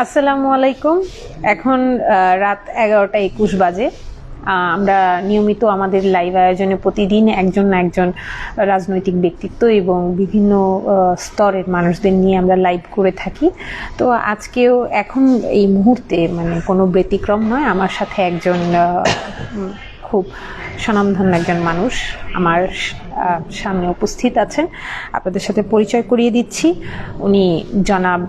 আসসালামু আলাইকুম। এখন রাত 11:21 বাজে। আমরা নিয়মিত আমাদের লাইভ আয়োজনে প্রতিদিন একজন না একজন রাজনৈতিক ব্যক্তিত্ব এবং বিভিন্ন স্তরের মানুষদের নিয়ে আমরা লাইভ করে থাকি। তো আজকেও এখন এই মুহূর্তে মানে কোনো ব্যতিক্রম নয়, আমার সাথে একজন খুব স্বনামধন্য একজন মানুষ আমার সামনে উপস্থিত আছেন। আপনাদের সাথে পরিচয় করিয়ে দিচ্ছি। উনি জনাব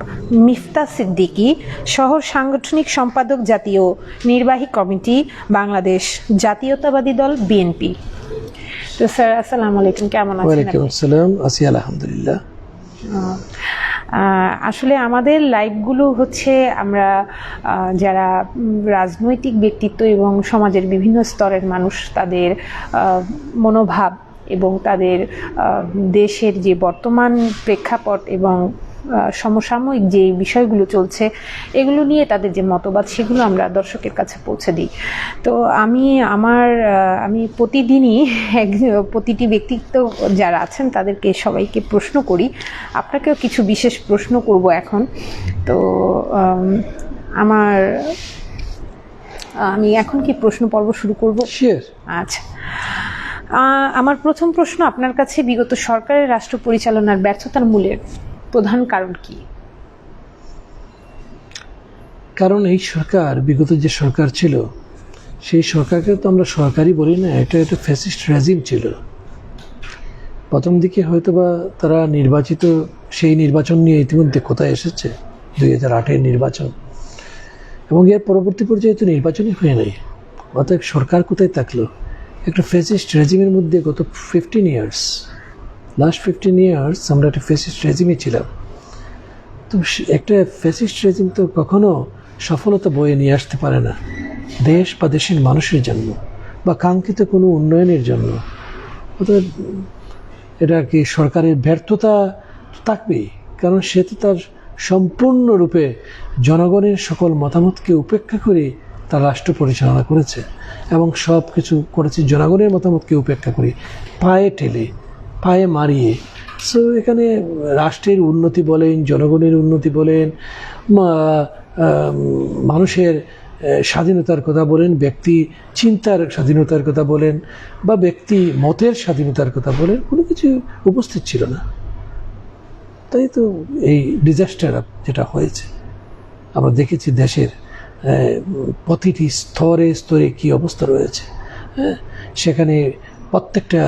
মিফতা সিদ্দিকী, শহর সাংগঠনিক সম্পাদক, জাতীয় নির্বাহী কমিটি, বাংলাদেশ জাতীয়তাবাদী দল, বিএনপি। তো স্যার, আসসালামু আলাইকুম, কেমন আছেন? ওয়ালাইকুম আসসালাম, আছি আলহামদুলিল্লাহ। আসলে আমাদের লাইভগুলো হচ্ছে আমরা যারা রাজনৈতিক ব্যক্তিত্ব এবং সমাজের বিভিন্ন স্তরের মানুষ, তাদের মনোভাব এবং তাদের দেশের যে বর্তমান প্রেক্ষাপট এবং সমসাময়িক যে বিষয়গুলো চলছে এগুলো নিয়ে তাদের যে মতবাদ সেগুলো আমরা দর্শকের কাছে পৌঁছে দিই। তো আমি প্রতিদিনই প্রতিটি ব্যক্তিত্ব যারা আছেন তাদেরকে সবাইকে প্রশ্ন করি। আপনাকেও কিছু বিশেষ প্রশ্ন করব এখন। তো আমি এখন কি প্রশ্ন পর্ব শুরু করব? শিওর। আচ্ছা, আমার প্রথম প্রশ্ন আপনার কাছে, বিগত সরকারের রাষ্ট্র পরিচালনার ব্যর্থতার মূলের প্রধান কারণ কি? কারণ এই সরকার, বিগত যে সরকার ছিল সেই সরকারকে তো আমরা সরকারই বলি না, এটা একটা ফ্যাসিস্ট রেজিম ছিল। প্রথম দিকে হয়তোবা তারা নির্বাচিত, সেই নির্বাচন নিয়ে ইতিমধ্যে কোথায় এসেছে 2008-এর নির্বাচন, এবং এর পরবর্তী পর্যায়ে তো নির্বাচনই হয়ে নাই। অতএব সরকার কোথায় থাকলো? একটা ফ্যাসিস্ট রেজিমের মধ্যে গত 15 ইয়ার্স, লাস্ট 15 ইয়ার্স আমরা একটা ফ্যাসিস্ট রেজিমে ছিলাম। তো একটা ফ্যাসিস্ট রেজিম তো কখনো সফলতা বয়ে নিয়ে আসতে পারে না দেশ বা দেশের মানুষের জন্য বা কাঙ্ক্ষিত কোনো উন্নয়নের জন্য। অতএব এটা কি সরকারের ব্যর্থতা থাকবেই, কারণ সে তো তার সম্পূর্ণরূপে জনগণের সকল মতামতকে উপেক্ষা করে তার রাষ্ট্র পরিচালনা করেছে এবং সব কিছু করেছে জনগণের মতামতকে উপেক্ষা করে, পায়ে ঠেলে, পায়ে মারিয়ে। সো এখানে রাষ্ট্রের উন্নতি বলেন, জনগণের উন্নতি বলেন, মানুষের স্বাধীনতার কথা বলেন, ব্যক্তি চিন্তার স্বাধীনতার কথা বলেন বা ব্যক্তি মতের স্বাধীনতার কথা বলেন, কোনো কিছু উপস্থিত ছিল না। তাই তো এই ডিজাস্টার যেটা হয়েছে আমরা দেখেছি, দেশের প্রতিটি স্তরে স্তরে কী অবস্থা রয়েছে। সেখানে প্রত্যেকটা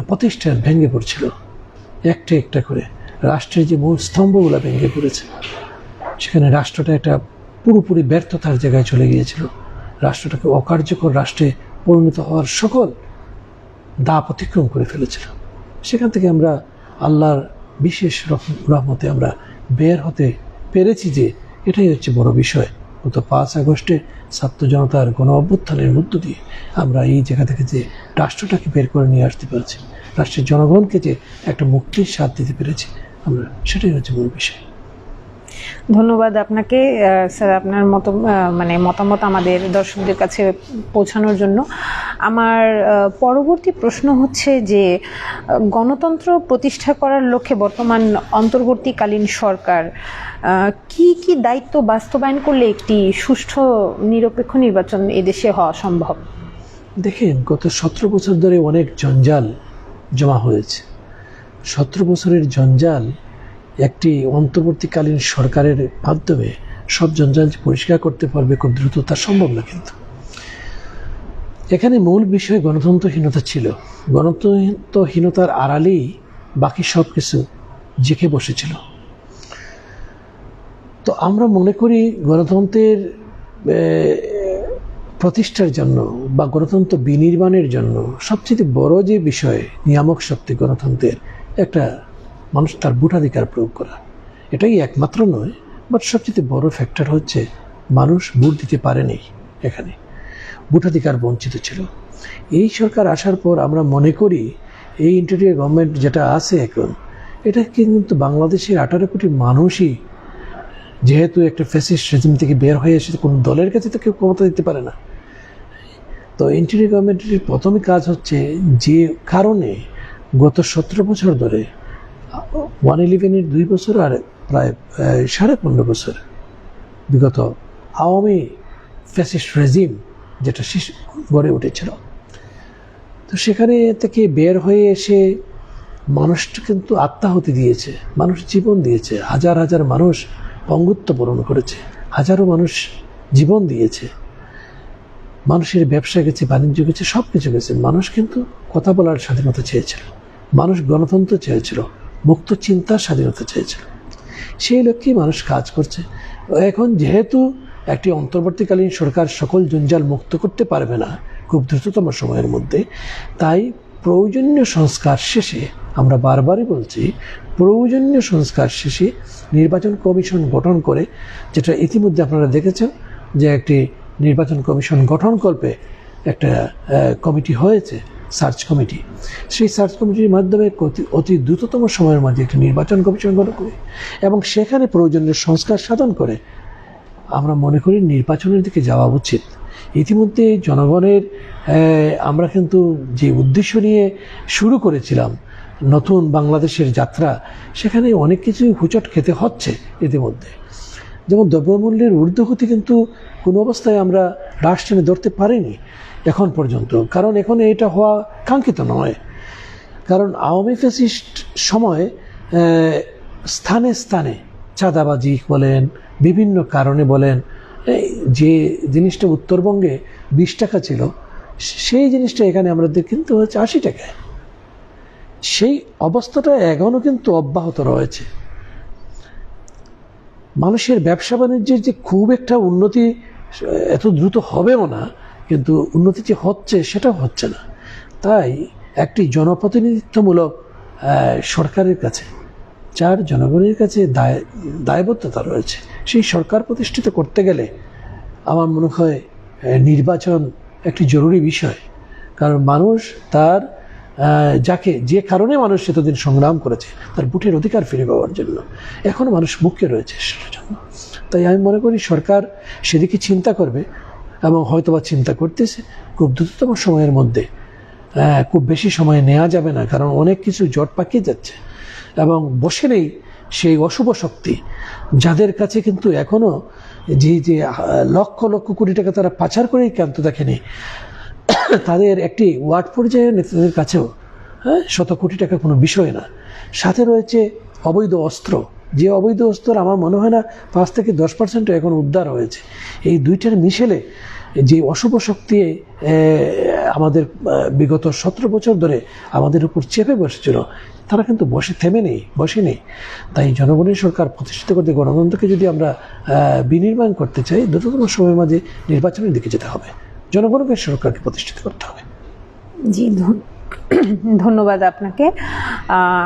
প্রতিষ্ঠান ভেঙে পড়ছিল একটা একটা করে, রাষ্ট্রের যে মূল স্তম্ভগুলো ভেঙে পড়েছে। সেখানে রাষ্ট্রটা একটা পুরোপুরি ব্যর্থতার জায়গায় চলে গিয়েছিল। রাষ্ট্রটাকে অকার্যকর রাষ্ট্রে পরিণত হওয়ার সকল দাপ অতিক্রম করে ফেলেছিল। সেখান থেকে আমরা আল্লাহর বিশেষ রহমতে আমরা বের হতে পেরেছি, যে এটাই হচ্ছে বড় বিষয়। গত 5 আগস্টে ছাত্র জনতার গণ অভ্যুত্থানের মধ্য দিয়ে আমরা এই জায়গা থেকে যে রাষ্ট্রটাকে বের করে নিয়ে আসতে পারছি, রাষ্ট্রের জনগণকে যে একটা মুক্তির স্বাদ দিতে পেরেছি আমরা, সেটাই হচ্ছে বড় বিষয়। ধন্যবাদ আপনাকে স্যার, আপনার মতামত আমাদের দর্শকদের কাছে পৌঁছানোর জন্য। আমার পরবর্তী প্রশ্ন হচ্ছে যে গণতন্ত্র প্রতিষ্ঠা করার লক্ষ্যে বর্তমান অন্তর্বর্তীকালীন সরকার কি কি দায়িত্ব বাস্তবায়ন করলে একটি সুষ্ঠু নিরপেক্ষ নির্বাচন এদেশে হওয়া সম্ভব? দেখেন, গত 17 বছর ধরে অনেক জঞ্জাল জমা হয়েছে। 17 বছরের জঞ্জাল একটি অন্তর্বর্তীকালীন সরকারের মাধ্যমে সব জঞ্জাল পরিষ্কার করতে পারবে খুব দ্রুত, তা সম্ভব না। কিন্তু এখানে মূল বিষয় গণতন্ত্রহীনতা ছিল। গণতন্ত্রহীনতার আড়ালেই বাকি সব কিছু জেঁকে বসেছিল। তো আমরা মনে করি গণতন্ত্রের প্রতিষ্ঠার জন্য বা গণতন্ত্র বিনির্মাণের জন্য সবচেয়ে বড় যে বিষয়, নিয়ামক শক্তি গণতন্ত্রের একটা, মানুষ তার ভোটাধিকার প্রয়োগ করা। এটাই একমাত্র নয়, বাট সবচেয়ে বড় ফ্যাক্টর হচ্ছে মানুষ ভোট দিতে পারেনি, এখানে ভোটাধিকার বঞ্চিত ছিল। এই সরকার আসার পর আমরা মনে করি এই ইন্টারিয়র গভর্নমেন্ট যেটা আছে এখন, এটা কিন্তু বাংলাদেশের 18 কোটি মানুষই যেহেতু একটা ফ্যাসিস্ট রেজিম থেকে বের হয়ে এসেছে, কোনো দলের কাছে তো কেউ ক্ষমতা দিতে পারে না। তো ইন্টারিয়র গভর্নমেন্টের প্রথমে কাজ হচ্ছে, যে কারণে গত 17 বছর ধরে 111-এর 2 বছর আর প্রায় 15.5 বছর বিগত আওয়ামী ফ্যাসিস্ট রেজিম যেটা গড়ে উঠেছিল। তো সেখানে থেকে বের হয়ে এসে মানুষটা কিন্তু আত্মাহুতি দিয়েছে, মানুষ জীবন দিয়েছে, হাজার হাজার মানুষ পঙ্গুত্ব বরণ করেছে, হাজারো মানুষ জীবন দিয়েছে, মানুষের ব্যবসা গেছে, বাণিজ্য গেছে, সব কিছু গেছে। মানুষ কিন্তু কথা বলার স্বাধীনতা চেয়েছিল, মানুষ গণতন্ত্র চেয়েছিল, মুক্ত চিন্তার স্বাধীনতা চেয়েছিল। সেই লক্ষ্যেই মানুষ কাজ করছে। এখন যেহেতু একটি অন্তর্বর্তীকালীন সরকার সকল জঞ্জাল মুক্ত করতে পারবে না খুব দ্রুততম সময়ের মধ্যে, তাই প্রয়োজনীয় সংস্কার শেষে, আমরা বারবারই বলছি, প্রয়োজনীয় সংস্কার শেষে নির্বাচন কমিশন গঠন করে, যেটা ইতিমধ্যে আপনারা দেখেছেন যে একটি নির্বাচন কমিশন গঠনকল্পে একটা কমিটি হয়েছে, সার্চ কমিটি। সেই সার্চ কমিটির মাধ্যমে অতি দ্রুততম সময়ের মধ্যে একটি নির্বাচন কমিশন গঠন করে এবং সেখানে প্রয়োজনীয় সংস্কার সাধন করে আমরা মনে করি নির্বাচনের দিকে যাওয়া উচিত। ইতিমধ্যে জনগণের আমরা কিন্তু যে উদ্দেশ্য নিয়ে শুরু করেছিলাম নতুন বাংলাদেশের যাত্রা, সেখানে অনেক কিছুই হুচট খেতে হচ্ছে ইতিমধ্যে। যেমন দ্রব্যমূল্যের ঊর্ধ্বগতি কিন্তু কোনো অবস্থায় আমরা রাশ টেনে ধরতে পারিনি এখন পর্যন্ত, কারণ এখন এটা হওয়া কাঙ্ক্ষিত নয়। কারণ আওয়ামী ফ্যাসিস্ট সময় স্থানে স্থানে চাঁদাবাজি বলেন, বিভিন্ন কারণে বলেন, যে জিনিসটা উত্তরবঙ্গে 20 টাকা ছিল সেই জিনিসটা এখানে আমাদের কিন্তু হচ্ছে 80 টাকায়। সেই অবস্থাটা এখনও কিন্তু অব্যাহত রয়েছে। মানুষের ব্যবসা বাণিজ্যের যে খুব একটা উন্নতি এত দ্রুত হবেও না, কিন্তু উন্নতি যে হচ্ছে সেটাও হচ্ছে না। তাই একটি জনপ্রতিনিধিত্বমূলক সরকারের কাছে, যার জনগণের কাছে দায়বদ্ধতা রয়েছে, সেই সরকার প্রতিষ্ঠিত করতে গেলে আমার মনে হয় নির্বাচন একটি জরুরি বিষয়। কারণ মানুষ তার যে কারণে মানুষ এতদিন সংগ্রাম করেছে, তার ভোটের অধিকার ফিরে পাওয়ার জন্য, এখনও মানুষ মুখ্য রয়েছে সেটার জন্য। তাই আমি মনে করি সরকার সেদিকে চিন্তা করবে এবং হয়তোবা চিন্তা করতেছে খুব দ্রুততম সময়ের মধ্যে। খুব বেশি সময় নেওয়া যাবে না, কারণ অনেক কিছু জট পাকিয়ে যাচ্ছে এবং বসে নেই সেই অশুভ শক্তি, যাদের কাছে কিন্তু এখনও যে লক্ষ লক্ষ কোটি টাকা তারা পাচার করেই ক্লান্ত দেখেনি, তাদের একটি ওয়ার্ড পর্যায়ের নেতাদের কাছেও শত কোটি টাকা কোনো বিষয় না। সাথে রয়েছে অবৈধ অস্ত্র, যে অবৈধ অস্ত্র আমার মনে হয় না 5 থেকে 10% এখন উদ্ধার হয়েছে। এই দুইটার মিশেলে যে অশুভ শক্তি আমাদের বিগত 17 বছর ধরে আমাদের উপর চেপে বসেছিল, তারা কিন্তু বসে নেই। তাই জনগণের সরকার প্রতিষ্ঠিত করতে, গণতন্ত্রকে যদি আমরা বিনির্মাণ করতে চাই, দ্রুততম সময়ের মাঝে নির্বাচনের দিকে যেতে হবে, জনগণের সরকারকে প্রতিষ্ঠিত করতে হবে। জি, ধন্যবাদ আপনাকে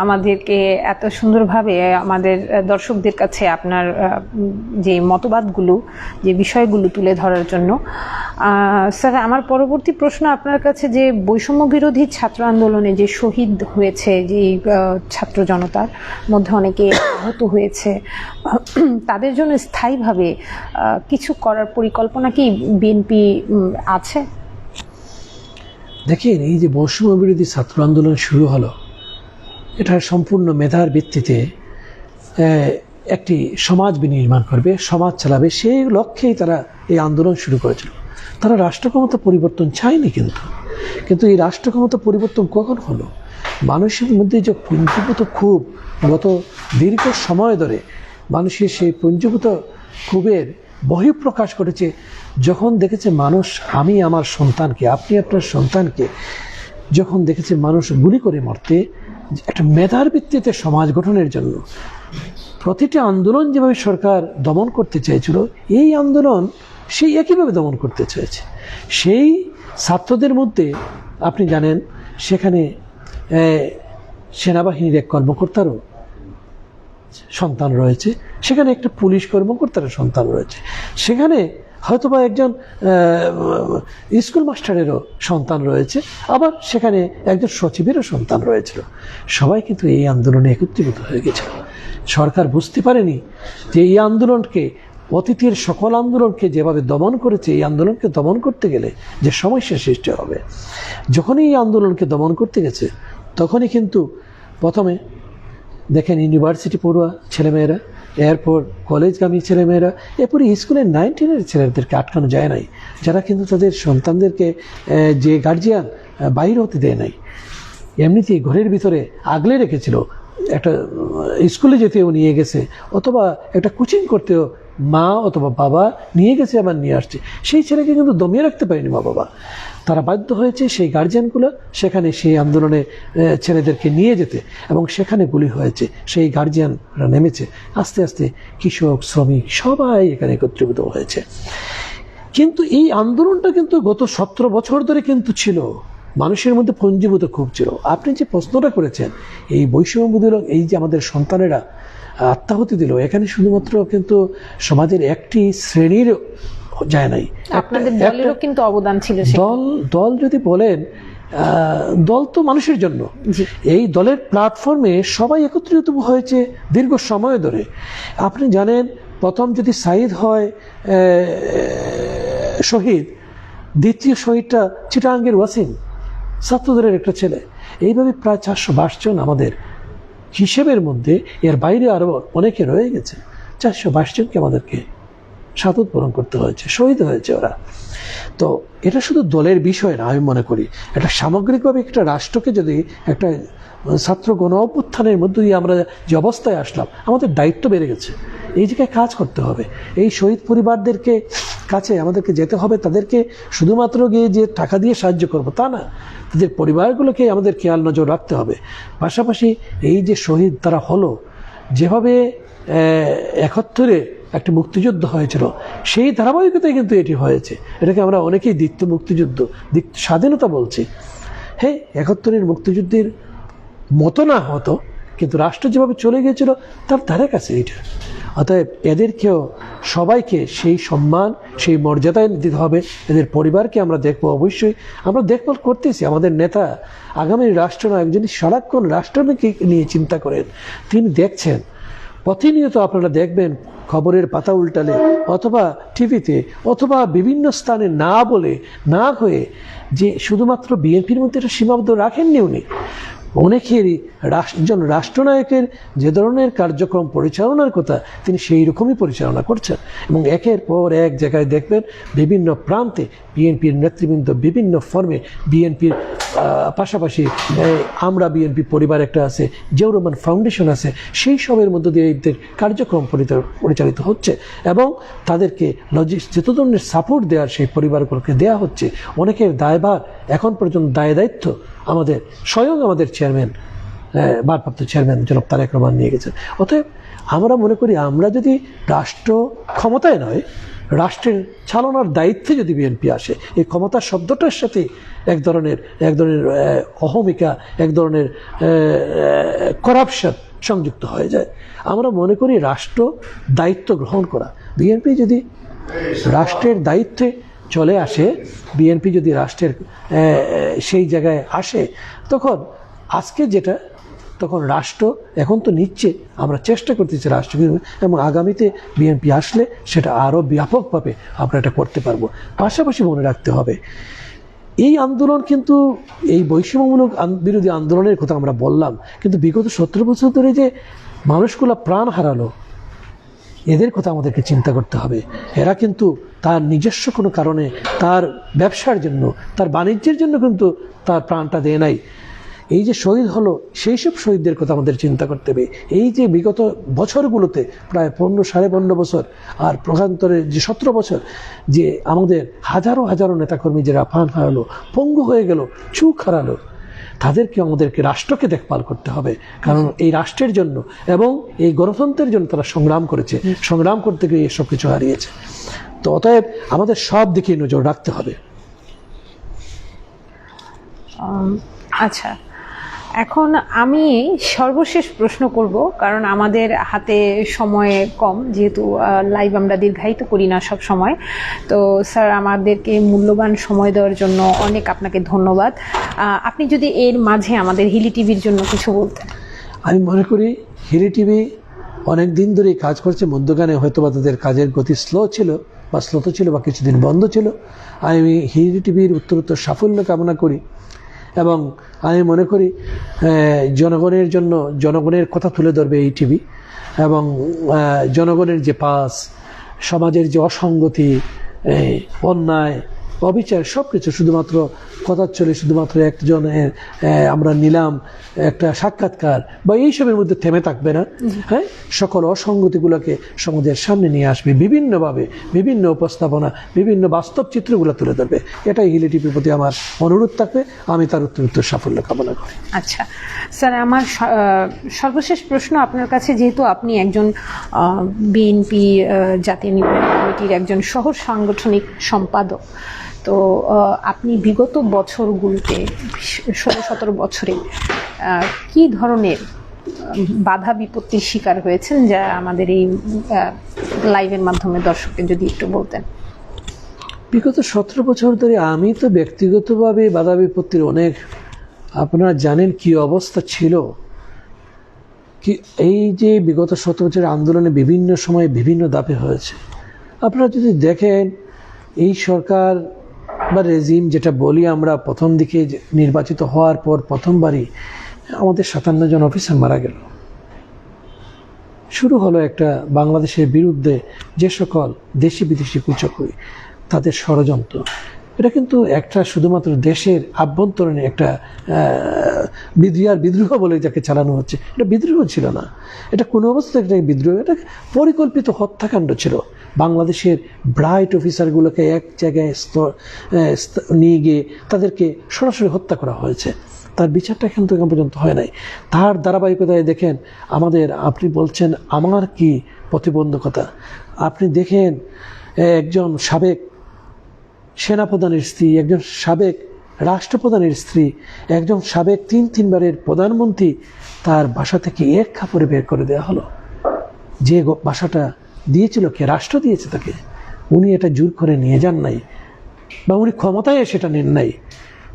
আমাদেরকে এত সুন্দরভাবে আমাদের দর্শকদের কাছে আপনার যে মতবাদগুলো, যে বিষয়গুলো তুলে ধরার জন্য। স্যার, আমার পরবর্তী প্রশ্ন আপনার কাছে, যে বৈষম্য বিরোধী ছাত্র আন্দোলনে যে শহীদ হয়েছে, যে ছাত্র জনতার মধ্যে অনেকে আহত হয়েছে, তাদের জন্য স্থায়ীভাবে কিছু করার পরিকল্পনা কি বিএনপি আছে? দেখেন, এই যে বৈষম্য বিরোধী ছাত্র আন্দোলন শুরু হলো, এটা সম্পূর্ণ মেধার ভিত্তিতে একটি সমাজ বিনির্মাণ করবে, সমাজ চালাবে, সেই লক্ষ্যেই তারা এই আন্দোলন শুরু করেছিল। তারা রাষ্ট্র ক্ষমতা পরিবর্তন চায়নি, কিন্তু এই রাষ্ট্র ক্ষমতা পরিবর্তন কখন হলো? মানুষের মধ্যে যে পুঞ্জীভূত ক্ষোভ, গত দীর্ঘ সময় ধরে মানুষের সেই পুঞ্জীভূত ক্ষোভের বহিঃপ্রকাশ ঘটেছে যখন দেখেছে মানুষ, আমি আমার সন্তানকে, আপনি আপনার সন্তানকে যখন দেখেছে মানুষ গুলি করে মরতে, একটা মেধার ভিত্তিতে সমাজ গঠনের জন্য প্রতিটি আন্দোলন যেভাবে সরকার দমন করতে চেয়েছিল, এই আন্দোলন সেই একইভাবে দমন করতে চেয়েছে। সেই ছাত্রদের মধ্যে আপনি জানেন সেখানে সেনাবাহিনীর এক কর্মকর্তারও সন্তান রয়েছে, সেখানে একটা পুলিশ কর্মকর্তারও সন্তান রয়েছে, সেখানে হয়তোবা একজন স্কুল মাস্টারেরও সন্তান রয়েছে, আবার সেখানে একজন সচিবেরও সন্তান রয়েছিল। সবাই কিন্তু এই আন্দোলনে একত্রীভূত হয়ে গেছিল। সরকার বুঝতে পারেনি যে এই আন্দোলনকে, অতীতের সকল আন্দোলনকে যেভাবে দমন করেছে, এই আন্দোলনকে দমন করতে গেলে যে সমস্যা সৃষ্টি হবে। যখনই এই আন্দোলনকে দমন করতে গেছে, তখনই কিন্তু প্রথমে দেখেন ইউনিভার্সিটি পড়ুয়া ছেলেমেয়েরা এরপর কলেজগামী ছেলেমেয়েরা, এরপরে স্কুলের 9-10-এর ছেলেদেরকে আটকানো যায় নাই, যারা কিন্তু তাদের সন্তানদেরকে যে গার্জিয়ান বাইর হতে দেয় নাই, এমনিতেই ঘরের ভিতরে আগলে রেখেছিল, একটা স্কুলে যেতেও নিয়ে গেছে, অথবা একটা কোচিং করতেও মা অথবা বাবা নিয়ে গেছে, আবার নিয়ে আসছে, সেই ছেলেকে কিন্তু দমিয়ে রাখতে পারেনি মা বাবা। তারা বাধ্য হয়েছে সেই গার্জিয়ানগুলো সেখানে সেই আন্দোলনে ছেলেদেরকে নিয়ে যেতে, এবং সেখানে গুলি হয়েছে, সেই গার্জিয়ানরা নেমেছে। আস্তে আস্তে কৃষক, শ্রমিক সবাই এখানে একত্রিত হয়েছে। কিন্তু এই আন্দোলনটা কিন্তু গত 17 বছর ধরে কিন্তু ছিল, মানুষের মধ্যে পঞ্জীভূত খুব ছিল। আপনি যে প্রশ্নটা করেছেন, এই বৈষম্যমূলক এই যে আমাদের সন্তানেরা আত্মাহুতি দিল, এখানে শুধুমাত্র কিন্তু সমাজের একটি শ্রেণীর যায় নাই, আপনাদের দলেরও কিন্তু অবদান ছিল। দল যদি বলেন, দল তো মানুষের জন্য, এই দলের প্ল্যাটফর্মে সবাই একত্রিত হয়েছে দীর্ঘ সময় ধরে। আপনি জানেন, প্রথম যদি সাঈদ হয় শহীদ, দ্বিতীয় শহীদটা চিটাঙ্গের ওয়াসিম, ছাত্রদের একটা ছেলে। এইভাবে প্রায় 422 জন আমাদের হিসেবের মধ্যে, এর বাইরে আরও অনেকে রয়ে গেছে। 422 জনকে আমাদেরকে শাহাদাত বরণ করতে হয়েছে, শহীদ হয়েছে ওরা। তো এটা শুধু দলের বিষয় না, আমি মনে করি এটা সামগ্রিকভাবে একটা রাষ্ট্রকে, যদি একটা ছাত্র গণ অভ্যুত্থানের মধ্য দিয়ে আমরা যে অবস্থায় আসলাম, আমাদের দায়িত্ব বেড়ে গেছে, এই জায়গায় কাজ করতে হবে। এই শহীদ পরিবারদেরকে কাছে আমাদেরকে যেতে হবে, তাদেরকে শুধুমাত্র গিয়ে যে টাকা দিয়ে সাহায্য করব তা না, তাদের পরিবারগুলোকে আমাদের খেয়াল নজর রাখতে হবে। পাশাপাশি এই যে শহীদ তারা হলো, যেভাবে 71-এ একটি মুক্তিযুদ্ধ হয়েছিল, সেই ধারাবাহিকতায় কিন্তু এটি হয়েছে। এটাকে আমরা অনেকেই দ্বিতীয় মুক্তিযুদ্ধ, দ্বিতীয় স্বাধীনতা বলছি। হ্যাঁ, 71-এর মুক্তিযুদ্ধের মতো না হতো, কিন্তু রাষ্ট্র যেভাবে চলে গিয়েছিল তার ধারে কাছে এটা। অতএব এদেরকেও সবাইকে সেই সম্মান, সেই মর্যাদায় দিতে হবে। এদের পরিবারকে আমরা দেখবো, অবশ্যই আমরা দেখভাল করতেছি। আমাদের নেতা, আগামী রাষ্ট্রনায়ক, যিনি সারাক্ষণ রাষ্ট্রকে নিয়ে চিন্তা করেন, তিনি দেখছেন প্রতিনিয়ত। আপনারা দেখবেন খবরের পাতা উল্টালে, অথবা টিভিতে, অথবা বিভিন্ন স্থানে না বলে না হয়ে, যে শুধুমাত্র বিএনপির মধ্যে এটা সীমাবদ্ধ রাখেননি উনি। অনেকেরই একজন রাষ্ট্রনায়কের যে ধরনের কার্যক্রম পরিচালনার কথা, তিনি সেই রকমই পরিচালনা করছেন। এবং একের পর এক জায়গায় দেখবেন বিভিন্ন প্রান্তে বিএনপির নেতৃবৃন্দ বিভিন্ন ফর্মে, বিএনপির পাশাপাশি আমরা বিএনপি পরিবার একটা আছে, জিয়াউর রহমান ফাউন্ডেশন আছে, সেই সবের মধ্য দিয়ে এদের কার্যক্রম পরিচালিত হচ্ছে, এবং তাদেরকে যত ধরনের সাপোর্ট দেওয়ার সেই পরিবারগুলোকে দেওয়া হচ্ছে। অনেকের দায়ভার এখন পর্যন্ত দায়িত্ব আমাদের স্বয়ং আমাদের চেয়ারম্যান, ভারপ্রাপ্ত চেয়ারম্যান জনাব তারেক রহমান নিয়ে গেছেন। অতএব আমরা মনে করি, আমরা যদি রাষ্ট্র ক্ষমতায় নয়, রাষ্ট্রের চালনার দায়িত্বে যদি বিএনপি আসে, এই ক্ষমতা শব্দটার সাথে এক ধরনের অহমিকা, এক ধরনের করাপশন সংযুক্ত হয়ে যায়। আমরা মনে করি রাষ্ট্র দায়িত্ব গ্রহণ করা, বিএনপি যদি রাষ্ট্রের দায়িত্বে চলে আসে, বিএনপি যদি রাষ্ট্রের সেই জায়গায় আসে, তখন আজকে যেটা, তখন রাষ্ট্র এখন তো নিচ্ছে, আমরা চেষ্টা করতেছি রাষ্ট্র, এবং আগামীতে বিএনপি আসলে সেটা আরও ব্যাপকভাবে আমরা এটা করতে পারবো। পাশাপাশি মনে রাখতে হবে, এই আন্দোলন কিন্তু, এই বৈষম্যমূলক বিরোধী আন্দোলনের কথা আমরা বললাম, কিন্তু বিগত 17 বছর ধরে যে মানুষগুলো প্রাণ হারালো, এদের কথা আমাদেরকে চিন্তা করতে হবে। এরা কিন্তু তার নিজস্ব কোনো কারণে, তার ব্যবসার জন্য, তার বাণিজ্যের জন্য কিন্তু তার প্রাণটা দেয় নাই। এই যে শহীদ হলো, সেই সব শহীদদের কথা আমাদের চিন্তা করতে হবে। এই যে বিগত বছরগুলোতে প্রায় 15-15.5 বছর, আর প্রকান্তরে যে 17 বছর, যে আমাদের হাজারো হাজারো নেতাকর্মী যারা প্রাণ হারালো, পঙ্গু হয়ে গেল, চোখ হারালো, তাদেরকে আমাদেরকে রাষ্ট্রকে দেখভাল করতে হবে। কারণ এই রাষ্ট্রের জন্য এবং এই গণতন্ত্রের জন্য তারা সংগ্রাম করেছে, সংগ্রাম করতে গিয়ে এসব কিছু হারিয়েছে। তো অতএব আমাদের সব দিকে নজর রাখতে হবে। আচ্ছা, এখন আমি সর্বশেষ প্রশ্ন করব, কারণ আমাদের হাতে সময় কম, যেহেতু লাইভ আমরা দীর্ঘায়িত করি না সব সময়। তো স্যার, আমাদেরকে মূল্যবান সময় দেওয়ার জন্য অনেক আপনাকে ধন্যবাদ। আপনি যদি এর মাঝে আমাদের হিলি টিভির জন্য কিছু বলতেন। আমি মনে করি হিলি টিভি অনেক দিন ধরেই কাজ করছে। মধ্যখানে হয়তো বা তাদের কাজের গতি স্লো ছিল বা কিছুদিন বন্ধ ছিল। আমি হিলি টিভির উত্তরোত্তর সাফল্য কামনা করি, এবং আমি মনে করি জনগণের জন্য, জনগণের কথা তুলে ধরবে এই টিভি। এবং জনগণের যে পাস, সমাজের যে অসঙ্গতি, অন্যায়, অবিচার, সব কিছু শুধুমাত্র কথা চলে, শুধুমাত্র একজনের আমরা নিলাম একটা সাক্ষাৎকার বা এইসবের মধ্যে থেমে থাকবে না। হ্যাঁ, সকল অসঙ্গতিগুলোকে সমাজের সামনে নিয়ে আসবে, বিভিন্নভাবে বিভিন্ন উপস্থাপনা, বিভিন্ন বাস্তব চিত্রগুলো তুলে ধরবে। এটাই হিলি টিভির প্রতি আমার অনুরোধ থাকবে। আমি তার উত্তর সাফল্য কামনা করি। আচ্ছা স্যার, আমার সর্বশেষ প্রশ্ন আপনার কাছে, যেহেতু আপনি একজন বিএনপি জাতীয় নির্বাহী কমিটির একজন সহ সাংগঠনিক সম্পাদক, তো আপনি বিগত বছরগুলোতে 16-17 বছরে কি ধরনের বাধা বিপত্তির শিকার হয়েছেন, যা আমাদের এই লাইভের মাধ্যমে দর্শককে যদি একটু বলতেন। বিগত 17 বছর ধরে আমি তো ব্যক্তিগতভাবে বাধা বিপত্তির অনেক, আপনারা জানেন কি অবস্থা ছিল, কি এই যে বিগত 17 বছরের আন্দোলনে বিভিন্ন সময় বিভিন্ন ধাপে হয়েছে। আপনারা যদি দেখেন, এই সরকার বা রেজিম যেটা বলি আমরা, প্রথম দিকে নির্বাচিত হওয়ার পর প্রথমবারই আমাদের 57 জন অফিসার মারা গেল। শুরু হলো একটা বাংলাদেশের বিরুদ্ধে যে সকল দেশি বিদেশি কুচক্রী, তাদের ষড়যন্ত্র। এটা কিন্তু একটা শুধুমাত্র দেশের আভ্যন্তরীণ একটা বিদ্রোহ বলে যাকে চালানো হচ্ছে, এটা বিদ্রোহ ছিল না, এটা কোনো অবস্থায় একটা বিদ্রোহ, এটা পরিকল্পিত হত্যাকাণ্ড ছিল। বাংলাদেশের ব্রাইট অফিসারগুলোকে এক জায়গায় নিয়ে গিয়ে তাদেরকে সরাসরি হত্যা করা হয়েছে। তার বিচারটা এখন পর্যন্ত হয় নাই। তার ধারাবাহিকতায় দেখেন আমাদের, আপনি বলছেন আমার কি প্রতিবন্ধকতা, আপনি দেখেন একজন সাবেক সেনাপ্রধানের স্ত্রী, একজন সাবেক রাষ্ট্রপ্রধানের স্ত্রী, একজন সাবেক 3 বারের প্রধানমন্ত্রী, তার বাসা থেকে এক কাপড়ে বের করে দেওয়া হলো। যে বাসাটা দিয়েছিল, কে রাষ্ট্র দিয়েছে তাকে, উনি এটা জোর করে নিয়ে যান নাই, বা উনি ক্ষমতায় সেটা নেন নাই,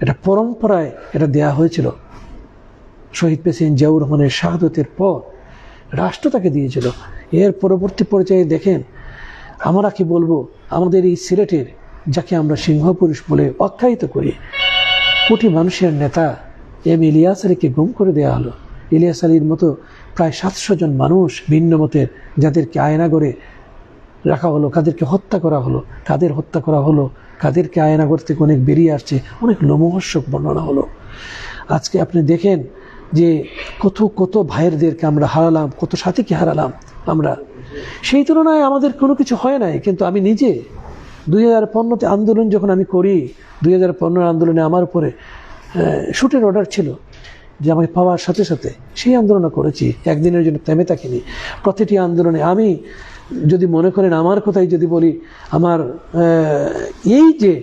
এটা পরম্পরায় এটা দেয়া হয়েছিল। শহীদ প্রেসিডেন্ট জিয়াউর রহমানের শাহাদতের পর রাষ্ট্র তাকে দিয়েছিল। এর পরবর্তী পর্যায়ে দেখেন, আমরা কি বলবো, আমাদের এই সিলেটের, যাকে আমরা সিংহপুরুষ বলে আখ্যায়িত করি, কোটি মানুষের নেতা ইলিয়াস আলীকে গুম করে দেওয়া হলো। ইলিয়াস আলীর মতো প্রায় 700 জন মানুষ ভিন্ন মতের, যাদেরকে আয়নাগরে রাখা হলো, কাদেরকে হত্যা করা হলো, কাদের হত্যা করা হলো, কাদেরকে আয়নাগর থেকে অনেক বেরিয়ে আসছে, অনেক লোমহর্ষক বর্ণনা হলো। আজকে আপনি দেখেন যে কত কত ভাইয়েরদেরকে আমরা হারালাম, কত সাথীকে হারালাম আমরা। সেই তুলনায় আমাদের কোনো কিছু হয় নাই। কিন্তু আমি নিজে 2015 আন্দোলন যখন আমি করি, 2015 আন্দোলনে আমার উপরে শুটের অর্ডার ছিল, যে আমাকে পাওয়ার সাথে সাথে সেই আন্দোলন করেছি, একদিনের জন্য থেমে থাকিনি। প্রতিটি আন্দোলনে আমি, যদি মনে করেন আমার কথাই যদি বলি, আমার এই যে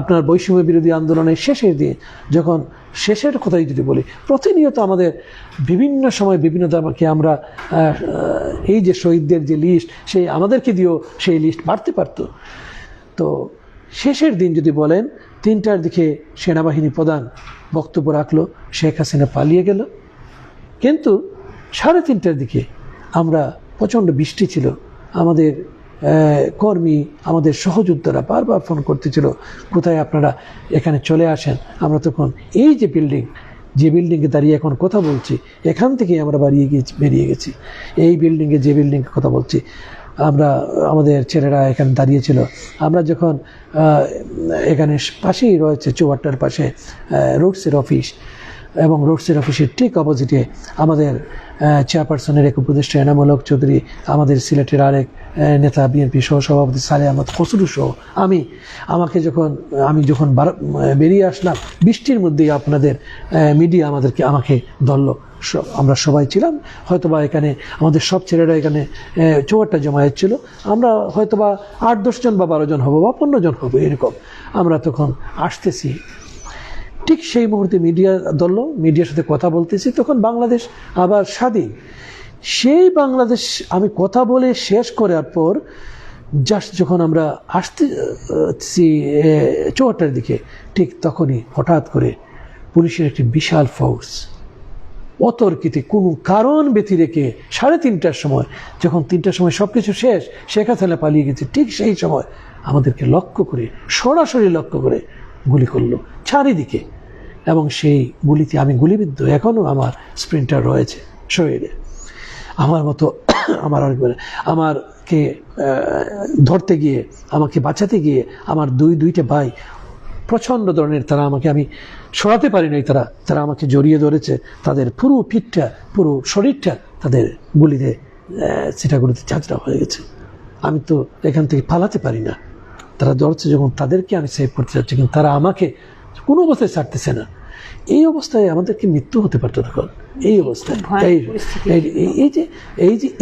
আপনার বৈষম্য বিরোধী আন্দোলনের শেষের দিন, যখন শেষের কথাই যদি বলি, প্রতিনিয়ত আমাদের বিভিন্ন সময় বিভিন্ন দাবাকে আমরা এই যে শহীদদের যে লিস্ট, সেই আমাদেরকে দিয়েও সেই লিস্ট বাড়তে পারতো। তো শেষের দিন যদি বলেন, 3টার দিকে সেনাবাহিনী প্রধান বক্তব্য রাখলো, শেখ হাসিনা পালিয়ে গেল। কিন্তু 3:30টার দিকে আমরা, প্রচণ্ড বৃষ্টি ছিল, আমাদের কর্মী, আমাদের সহযোদ্ধারা বারবার ফোন করতেছিল, কোথায় আপনারা, এখানে চলে আসেন। আমরা তখন এই যে বিল্ডিং, যে বিল্ডিংয়ে দাঁড়িয়ে এখন কথা বলছি, এখান থেকে আমরা বেরিয়ে গেছি। এই বিল্ডিংয়ে, যে বিল্ডিংয়ে কথা বলছি, আমরা, আমাদের ছেলেরা এখানে দাঁড়িয়েছিল। আমরা যখন এখানে পাশেই রয়েছে, চৌহাট্টার পাশে রোডসের অফিস, এবং রোডসের অফিসের ঠিক অপোজিটে আমাদের চেয়ারপারসনের এক উপদেষ্টা এনামুল হক চৌধুরী, আমাদের সিলেটের আরেক নেতা বিএনপি সহসভাপতি সালেহ আহমদ খসরু সহ আমি যখন বেরিয়ে আসলাম, বৃষ্টির মধ্যেই আপনাদের মিডিয়া আমাকে ধরলো। আমরা সবাই ছিলাম, হয়তোবা এখানে আমাদের সব ছেলেরা এখানে চৌহাট্টা জমায়েত ছিল, আমরা হয়তোবা 8-10 জন বা 12 জন হবো বা 15 জন হবো, এরকম। আমরা তখন আসতেছি, ঠিক সেই মুহূর্তে মিডিয়া ধরলো, মিডিয়ার সাথে কথা বলতেছি, তখন বাংলাদেশ আবার স্বাধীন। সেই বাংলাদেশ আমি কথা বলে শেষ করার পর জাস্ট যখন আমরা আসতেছি চৌহাট্টার দিকে, ঠিক তখনই হঠাৎ করে পুলিশের একটি বিশাল ফোর্স অতর্কিত, কোনো কারণ ব্যতি রেখে 3:30টার সময়, যখন 3টার সময় সব কিছু শেষ, শেখ হাসিনা পালিয়ে গেছে, ঠিক সেই সময় আমাদেরকে লক্ষ্য করে, সরাসরি লক্ষ্য করে গুলি করলো চারিদিকে। এবং সেই গুলিতে আমি গুলিবিদ্ধ, এখনও আমার স্প্রিন্টার রয়েছে শরীরে। আমার মতো আমার আমাকে ধরতে গিয়ে, আমাকে বাঁচাতে গিয়ে আমার দুইটা ভাই প্রচণ্ড ধরনের, তারা আমাকে, আমি সরাতে পারি নাই, তারা আমাকে জড়িয়ে ধরেছে, তাদের পুরো পিঠটা, পুরো শরীরটা তাদের গুলিতে ছিটাগুলিতে ঝাঁঝরা হয়ে গেছে। আমি তো এখান থেকে পালাতে পারি না, তারা ধরছে যখন, তাদেরকে আমি সেভ করতে চাচ্ছি, কিন্তু তারা আমাকে কোনো অবস্থায় ছাড়তেছে না। এই অবস্থায় আমাদেরকে মৃত্যু হতে পারতো তখন। এই অবস্থায়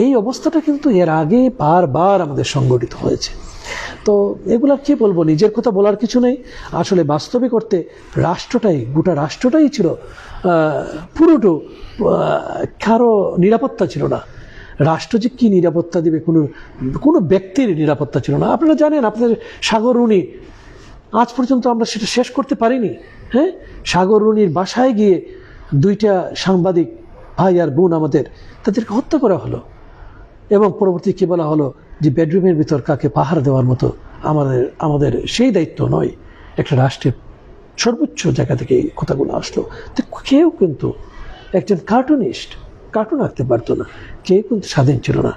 এই অবস্থাটা কিন্তু এর আগে বারবার আমাদের সংগঠিত হয়েছে। তো এগুলা কি বলবো, নিজের কথা বলার কিছু নেই। আসলে বাস্তবিক অর্থে গোটা রাষ্ট্রটাই ছিল পুরোটো, কারো নিরাপত্তা ছিল না। রাষ্ট্র যে কী নিরাপত্তা দেবে, কোনো ব্যক্তির নিরাপত্তা ছিল না। আপনারা জানেন, আপনাদের সাগররুনি, আজ পর্যন্ত আমরা সেটা শেষ করতে পারিনি। হ্যাঁ, সাগররুনির বাসায় গিয়ে 2টা সাংবাদিক ভাই আর বোন তাদেরকে হত্যা করা হলো, এবং পরবর্তী কী বলা হলো যে বেডরুমের ভিতর কাকে পাহারা দেওয়ার মতো আমাদের সেই দায়িত্ব নয়। একটা রাষ্ট্রের সর্বোচ্চ জায়গা থেকে এই কথাগুলো আসলো। তো কেউ কিন্তু, একজন কার্টুন আঁকতে পারতো না, কেউ কিন্তু স্বাধীন ছিল না।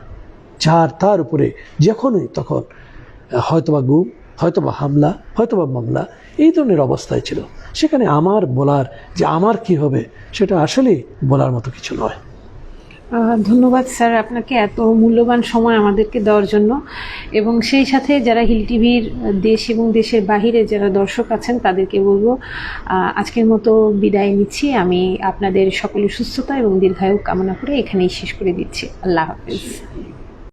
তার উপরে যখনই তখন হয়তোবা গুম, হয়তোবা হামলা, হয়তোবা মামলা, এই ধরনের অবস্থায় ছিল। সেখানে আমার বলার যে আমার কি হবে, সেটা আসলেই বলার মতো কিছু নয়। ধন্যবাদ স্যার আপনাকে এত মূল্যবান সময় আমাদেরকে দেওয়ার জন্য, এবং সেই সাথে যারা হিল টিভির দেশ এবং দেশের বাহিরে যারা দর্শক আছেন তাদেরকে বলবো আজকের মতো বিদায় নিচ্ছি। আমি আপনাদের সকলের সুস্থতা এবং দীর্ঘায়ু কামনা করে এখানেই শেষ করে দিচ্ছি। আল্লাহ হাফেজ।